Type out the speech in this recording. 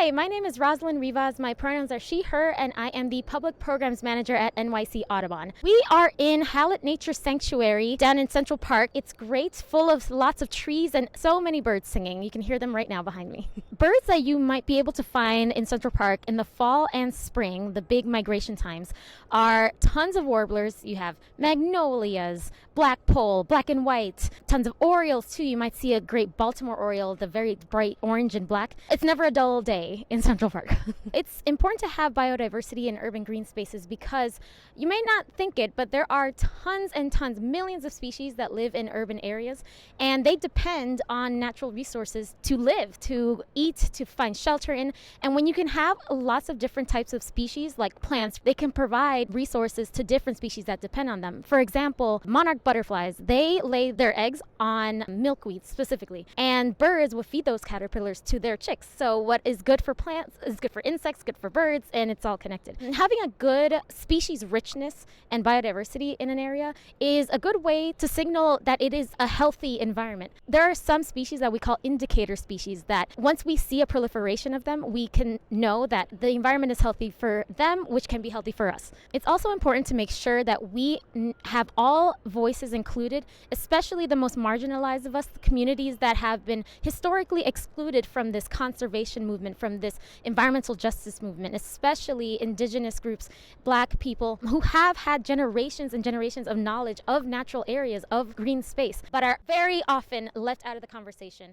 Hi, my name is Roslyn Rivas. My pronouns are she, her, and I am the Public Programs Manager at NYC Audubon. We are in Hallett Nature Sanctuary down in Central Park. It's great, full of lots of trees and so many birds singing. You can hear them right now behind me. Birds that you might be able to find in Central Park in the fall and spring, the big migration times, are tons of warblers. You have magnolias, blackpoll, black and white, tons of orioles too. You might see a great Baltimore oriole, the very bright orange and black. It's never a dull day in Central Park. It's important to have biodiversity in urban green spaces because you may not think it, but there are tons and tons, millions of species that live in urban areas, and they depend on natural resources to live, to eat, to find shelter in. And when you can have lots of different types of species, like plants, they can provide resources to different species that depend on them. For example, monarch butterflies, they lay their eggs on milkweed specifically, and birds will feed those caterpillars to their chicks. So what is good for plants is good for insects, good for birds, and it's all connected. And having a good species richness and biodiversity in an area is a good way to signal that it is a healthy environment. There are some species that we call indicator species that once we see a proliferation of them, we can know that the environment is healthy for them, which can be healthy for us. It's also important to make sure that we have all voices included, especially the most marginalized of us, the communities that have been historically excluded from this conservation movement, from this environmental justice movement, especially indigenous groups, Black people who have had generations and generations of knowledge of natural areas, of green space, but are very often left out of the conversation.